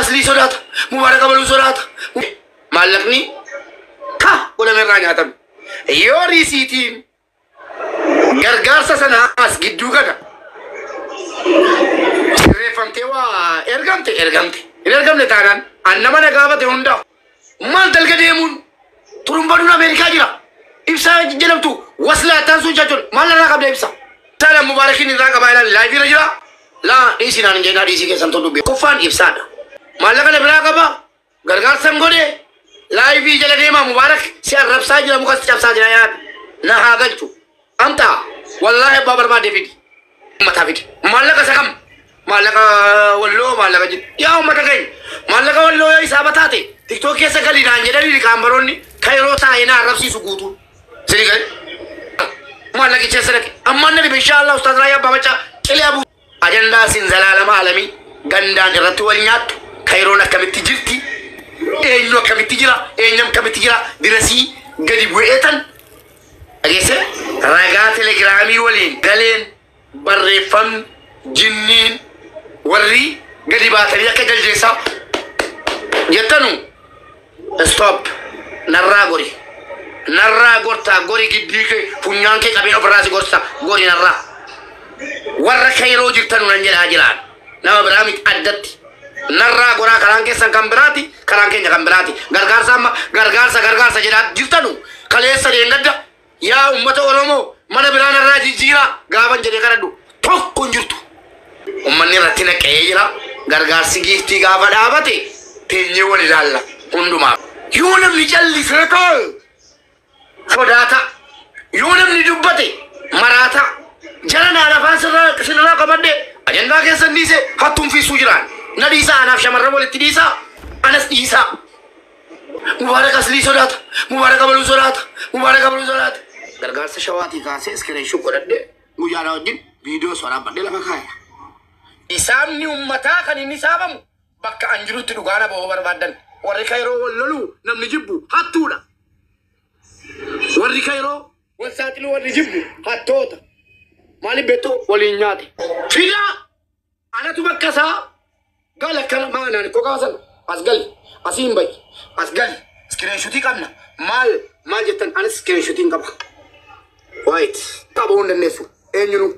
asli sodaata mubaaraka baluu sodaata maallaqni ka godhamerraa nyaatame yoo riisiitiin gargaarsa sana as gidduu kana sirreeffamtee waa ergamte hin ergamne taanaan annama na gaafate hundaa maal dalga deemuun turumbaduun Ameerikaa jira ibsaa jedhamtu waslaataan sun jechuun maal irraa qabda ibsa sana mubaarakiin irraa qabaa ilaalle laayifii irra jira laa dhiisii naan jennaa dhiisii keessan toluu beeku kuffaan ibsaadha maallaqa na biraa qaba gargaarsan godhe laayifii jala deemaa mubaarak si arrabsaa jira mukas cabsaa jira yaad na haa galchu amtaa wallaahi abbaa barbaade fidi ummataa fidi maallaqa isa kam maallaqa walloo maallaqa jid yaa ummata keenya maallaqa walloo yoo isaa bataate tiktook keessa galii naan jedhanii kaambaroonni kayroo taa'ee na arrabsiisu guutuun sini gali maallaqicha sadaqe ammaan nabi inshallah ustaaz Raayyaa Abbaa Macaa qilee abu ajandaa sin zalaalama alamii gandaan irratti wal nyaattu kayroon akkamitti jirti eenyu akkamitti jira eenyam akkamitti jira dirasii gadi bu'eetan dhageesse ragaa telegiraamii waliin galeen barreeffam jinniin warri gadi baatanii akka jaljeessaa jettanu stop narraa gortaa gori giddii kee funyaan kee qabeen ofirraa si gorsa gori narraa warra kayroo jirtanu nan jedhaa jiraan nama biraa miti addatti narraa goraa karaan keessan kan biraati karaan keenya kan biraati gargaarsa jedhaa jirtanu kaleessa deengadda yaa ummata Oromoo mana biraa narraa jijjiiraa gaafan jedhee kadhadhu tokko hin jirtu ummanni irratti naqee jira gargaarsi giiftii gaafa dhaabate teenyee wal ilaalla hundumaaf yoo namni jallisee ta'e sodaata yoo namni dubbate maraata jala naan afaan sinirraa qabadde ajandaa keessan dhiise hattuun fiisuu jiraan na dhiisaa anaaf shamarran walitti dhiisaa anas dhiisaa mubaaraka aslii sodaata mubaaraka baluu sodaata gargaarsa shawaatii kaasee iskireeshuu godhadhe guyyaadhaa wajjin viidiyoo soraabadhe lafa kaaya isaamni ummataa kan inni saabamu bakka an jirutti dhugaana ba'uu barbaadan warri kayroo wal loluu namni jibbu hattuudha warri kayroo wal saaxiluu warri jibbu hattoota maaliif beektu waliin nyaate fidaa anatu bakka isaa gal akkana maanaan kokaasan as gali asiin bayi as gali iskireenshutii qabna maal jettan anis iskireenshutiin qaba waayit qabuu hin dandeessu eenyunu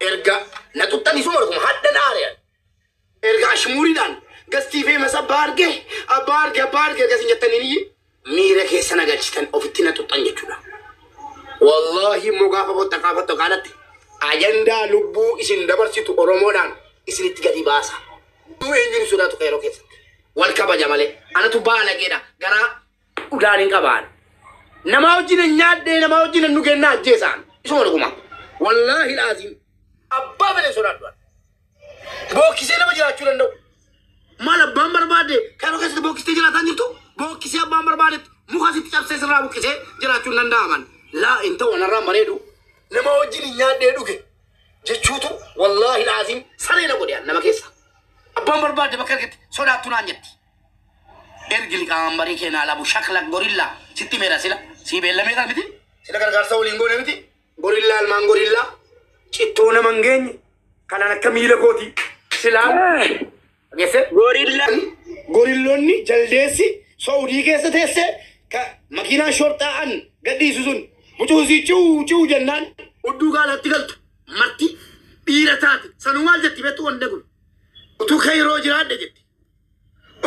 erga na tuttanii suma dhuguma hadda naareen erga ashmuuriidhaan gastii fi masa abbaa arge gasin jettanii miira keessa nagalchitan ofitti na tuttan jechuudha wallahi immoo gaafa bottaqaafatto kaanatti ajandaa lubbuu isin dabarsitu Oromoodhaan isinitti gadi baasa eenyuun sodaatu kayroo keessatti wal kabaja malee anatu baalageedha garaa udaan hin qabaan nama wajjin nyaadhee nama wajjin nu kennaa ajjeesaan isuma dhuguma wallahi laaziim abbaa fedhe sodaadhu bookkisee nama jiraachuu danda'u maal abbaan barbaade kayroo keessatti bookkistee jiraataan jirtu bookkisee abbaan barbaadetti muka sitti cabsee sirraa buqqisee jiraachuun danda'aman laa in ta'u anarraa bareedu nama wajjin nyaadhee dhuge jechuutu wallahi laaziim saree na godhiyaan nama keessa abbaan barbaade bakka argatti sodaattu naan jetti ergi liqaaman barii keenaa labu shakla gorillaa sitti meera sila sii beellamee kan miti sila gargaarsa waliin goone miti gorillaa almaan gorillaa cittoo nama hin geenye kanaan akka miila kooti silaan geesse gorilloonni jaldeessi Saudii keessa teessee ka makiinaa shorxaa'an gadhiisu sun mucuusii ciu jennaan udduu gaalatti galtu marti dhiira taate sanuu maal jetti beektu wande kun utuu kayroo jiraadhe jetti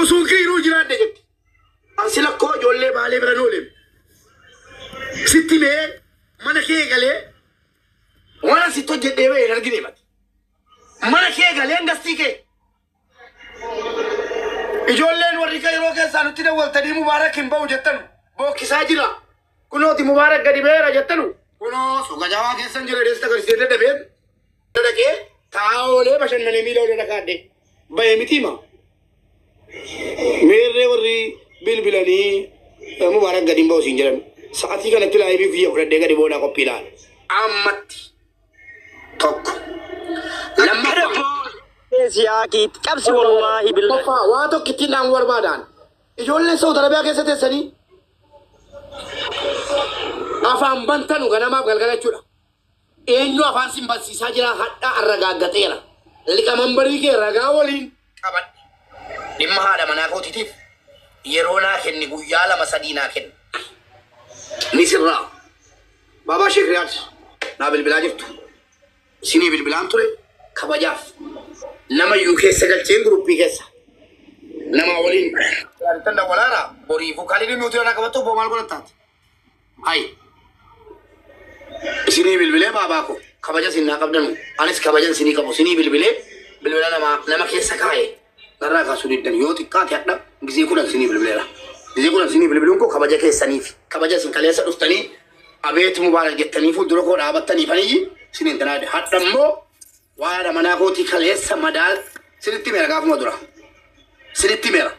usuun kayroo jiraadhe jetti ansi lakkoo ijoollee baalee bira nooleem sitti mee mana kee galee waan asitti hojjedhee ba'e hin argine mati mana kee galee gastii kee ijoolleen warri kayroo keessaa nutti dawwaltanii mubaarak hin ba'u jettanu bookkisaa jira kunooti mubaarak gadi beera jettanu kunoo soga jawaa keessan jira deessa agarsiisee dadhabeen dhaqee taa'oolee bashannanee miila olee dhaqaadhe ba'ee mitiima meerree warri bilbilanii mubaarak gadi hin ba'u siin jedhan sa'atii kanatti laayivii guyyaa fudhadhee gadi boonaa qophii ilaala ammatti tokko lammaffaa Siyaaki cabsi wallahi billahi waa tokkitti naan barbaadan ijoolleen Saudi Arabiyaa keessa teessanii afaan bantanu ganamaaf galgala jechuudha eenyu afaan sin barsiisaa jira hadhaa arragaaggateera liqaman barii kee ragaa waliin qabadhe dhimma haadha manaa kootiitiif yeroo naa kenni guyyaa lama sadii naa kenni. Ni sirraa baabaa Sheekriyaat naa bilbilaa jirtu isinii bilbilaan ture kabajaaf nama iyyuu keessa galcheen guruppii keessa nama waliin yaadatan dawwalaara boriifuu kaalii dhimmi utuu yana qabattu boo maal godhattaati. Hai isinii bilbilee baabaa ko kabaja sin naa qabdanu anis kabajan sinii qabu isinii bilbilee bilbila nama keessa kaa'e garraa kaasuu diddan yoo xiqqaate hadha gizee kudhan sinii bilbileera. Gizee kudhan sinii bilbiluun ko kabaja keessaniif kabaja sin kaleessa dhuftanii abeet mubaarak jettanii fuuldura koo dhaabattaniifanii sinin tanaa hadha immoo waada manaa kootii kaleessa madaal sinitti meera gaafuma dura sinitti meera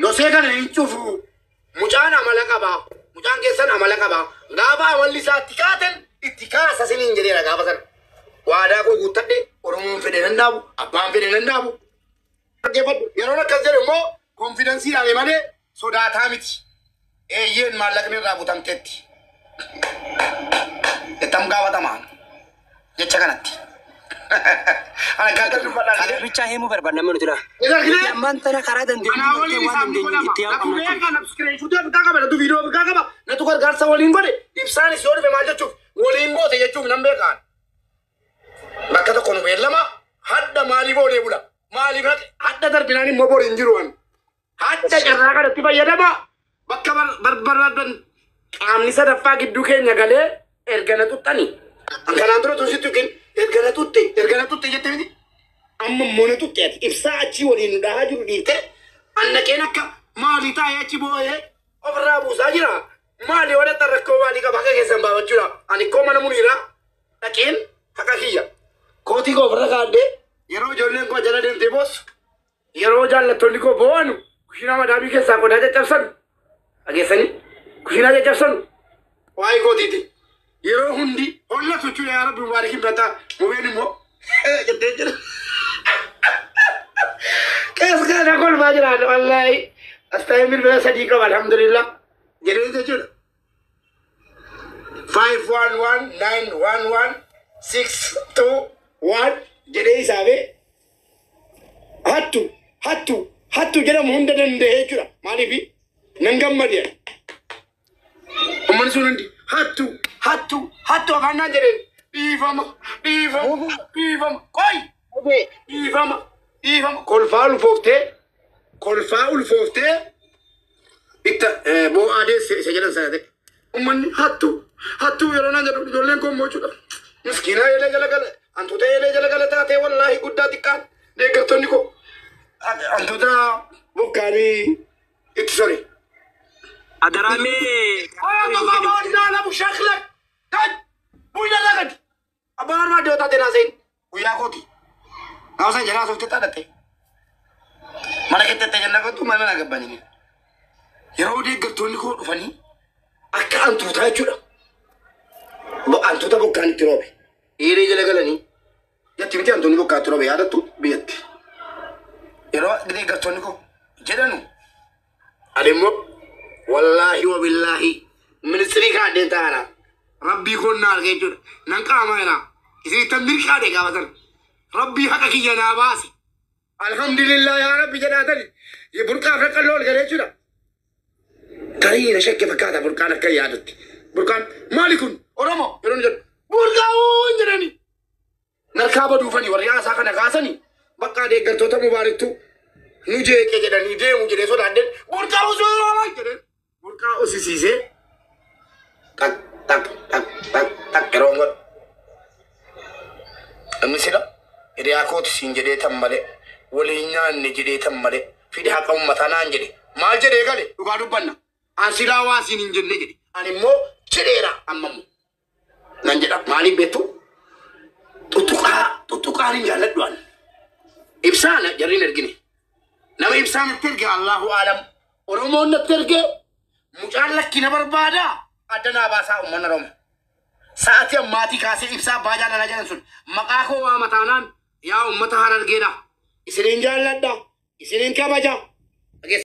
dosee kana hin cufu mucaan amala qabaa mucaan keessan amala qabaa gaafa amalli isaa itti kaatan itti kaasa siniin jedheera gaafa sana waadaa koo guuttadhe oromoon fedhe nan dhaabu abbaan fedhe nan dhaabu yeroon akkas jedhe immoo konfidensiidhaan malee sodaataa miti eeyyeen maallaqni irraa butamteetti ittam gaafatamaan jecha kanatti. Kalau bicara hemu berbarna menurut lah. Yang mantan karat dan dia wan dan dia tiap anak. Sudah kita kabar tu video kita kabar. Na tu kan garsa walin bade. Ibsan is yor be maja chuk. Walin bo te chuk nambe kan. Bakka to kono bellama hadda mali bo de bula. Mali brat hadda dar binani mo bor injiruan. Hadda jarra ka tiba yadaba. Bakka bar ban amni sa dafa giddu kenya gale ergana tutani. Angkana antro tu situ kin ergana tutti jette miti amma mona tutti ati ibsa achi waliin dhahaa jiru dhiifte annaqeen akka maali taa'ee achi boo'ee ofirraa buusaa jira maali wadhatta rakkoo maalii qaba akka keessan baafachuudha ani koo mana muniira dhaqeen haqa kiyya kootii koo ofirra kaadhee yeroo ijoolleen koo jala deemtee boossu yeroo jaallattoonni koo boo'anu kushinaa madaamii keessaa qodaa caccabsan dhageessanii kushinaa caccabsan waa'ee kootiiti yeroo hundi holla tuchuudha yaa rabbi mubaarak himrata mubeen immoo jettee jira keessa kana kolfaa jiraadha wallaahi asxaa bilbila sadii qaba alhamdulillah jedhee jechuudha 51191161 jedhee isaafee hattu jedhamu hunda danda'ee jechuudha maaliifi nan gammadee ummanni sun hundi hattu afaan jedheen dhiifama qoy dhiifama kolfaa ulfooftee itta boo'aa deesse isa jedhan sana ta'e ummanni hattu yeroo naan jedhu ijoolleen koo mochuudha miskiinaa eelee jala gala antuuta eelee jala gala taatee wallaahi guddaa xiqqaan deeggartoonni koo antuuta bokkaanii itti sore adarame Abu Shaklak kan buya lagad abar ma deota dena sein buya koti ngau sa jana softe tadate mana kete te janna ko tu mana na gabbani ni yero de gartoni ko dufani akka antuta jechuudha bo antuta bokkan tirobe ire jele galani yatti miti antoni bokka tirobe yaadatu biyatti yero de gartoni ko jedanu ademo wallahi wa billahi ministri ka de tara rabbi konna arge jud nan qama ira isi tamir ka de ga watan rabbi haka kiya na basi alhamdulillah ya rabbi jadatan ye burqa fa qallol gare juda tari na shakke fakata burqan ka yaadati burqan malikun oromo yeron jud burqa wonjani narkaba dufani wariya sa kana gasani bakka de gartota mubaraktu nuje ke jedani de mu jede so dadden burqa uzo jede burqa usisise tak kerongot amisira ide akot sin jede tammale wali nyaanne jede tammale fidi haqa ummatana jede maal jede gale duga dubbanna ansila wasin jenne jede ani mo jedera ammamu nan jeda mali betu tutuka ni jaladwan ibsana jarin ergine nama ibsana terge Allahu alam oromo na terge mujallaki na barbada adana basa umman rom saati ammati kaase ibsa baajana na jalan sun maqaa ko wa matanan ya ummata harar geeda isinin jalladda isinin kabaja